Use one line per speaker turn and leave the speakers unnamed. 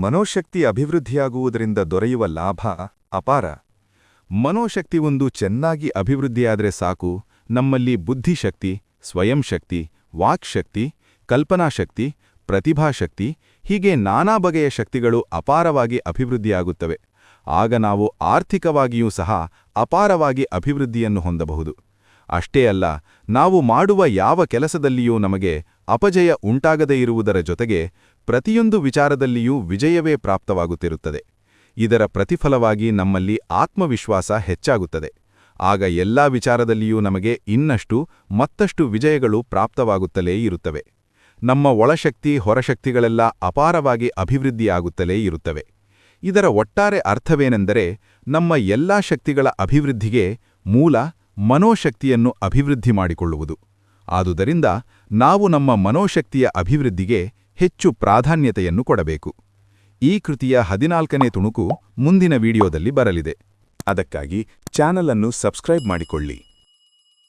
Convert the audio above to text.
ಮನೋಶಕ್ತಿ ಅಭಿವೃದ್ಧಿಯಾಗುವುದರಿಂದ ದೊರೆಯುವ ಲಾಭ ಅಪಾರ. ಮನೋಶಕ್ತಿ ಒಂದು ಚೆನ್ನಾಗಿ ಅಭಿವೃದ್ಧಿಯಾದರೆ ಸಾಕು, ನಮ್ಮಲ್ಲಿ ಬುದ್ಧಿಶಕ್ತಿ, ಸ್ವಯಂ ಶಕ್ತಿ, ವಾಕ್ಶಕ್ತಿ, ಕಲ್ಪನಾಶಕ್ತಿ, ಪ್ರತಿಭಾಶಕ್ತಿ ಹೀಗೆ ನಾನಾ ಬಗೆಯ ಶಕ್ತಿಗಳು ಅಪಾರವಾಗಿ ಅಭಿವೃದ್ಧಿಯಾಗುತ್ತವೆ. ಆಗ ನಾವು ಆರ್ಥಿಕವಾಗಿಯೂ ಸಹ ಅಪಾರವಾಗಿ ಅಭಿವೃದ್ಧಿಯನ್ನು ಹೊಂದಬಹುದು. ಅಷ್ಟೇ ಅಲ್ಲ, ನಾವು ಮಾಡುವ ಯಾವ ಕೆಲಸದಲ್ಲಿಯೂ ನಮಗೆ ಅಪಜಯ ಉಂಟಾಗದೇ ಇರುವುದರ ಜೊತೆಗೆ ಪ್ರತಿಯೊಂದು ವಿಚಾರದಲ್ಲಿಯೂ ವಿಜಯವೇ ಪ್ರಾಪ್ತವಾಗುತ್ತಿರುತ್ತದೆ. ಇದರ ಪ್ರತಿಫಲವಾಗಿ ನಮ್ಮಲ್ಲಿ ಆತ್ಮವಿಶ್ವಾಸ ಹೆಚ್ಚಾಗುತ್ತದೆ. ಆಗ ಎಲ್ಲಾ ವಿಚಾರದಲ್ಲಿಯೂ ನಮಗೆ ಇನ್ನಷ್ಟು ಮತ್ತಷ್ಟು ವಿಜಯಗಳು ಪ್ರಾಪ್ತವಾಗುತ್ತಲೇ ಇರುತ್ತವೆ. ನಮ್ಮ ಒಳಶಕ್ತಿ ಹೊರಶಕ್ತಿಗಳೆಲ್ಲ ಅಪಾರವಾಗಿ ಅಭಿವೃದ್ಧಿಯಾಗುತ್ತಲೇ ಇರುತ್ತವೆ. ಇದರ ಒಟ್ಟಾರೆ ಅರ್ಥವೇನೆಂದರೆ, ನಮ್ಮ ಎಲ್ಲಾ ಶಕ್ತಿಗಳ ಅಭಿವೃದ್ಧಿಗೆ ಮೂಲ ಮನೋಶಕ್ತಿಯನ್ನು ಅಭಿವೃದ್ಧಿ ಮಾಡಿಕೊಳ್ಳುವುದು. ಆದುದರಿಂದ ನಾವು ನಮ್ಮ ಮನೋಶಕ್ತಿಯ ಅಭಿವೃದ್ಧಿಗೆ ಹೆಚ್ಚು ಪ್ರಾಧಾನ್ಯತೆಯನ್ನು ಕೊಡಬೇಕು. ಈ ಕೃತಿಯ 14ನೇ ತುಣುಕು ಮುಂದಿನ ವಿಡಿಯೋದಲ್ಲಿ ಬರಲಿದೆ. ಅದಕ್ಕಾಗಿ ಚಾನಲ್ ಅನ್ನು ಸಬ್ಸ್ಕ್ರೈಬ್ ಮಾಡಿಕೊಳ್ಳಿ.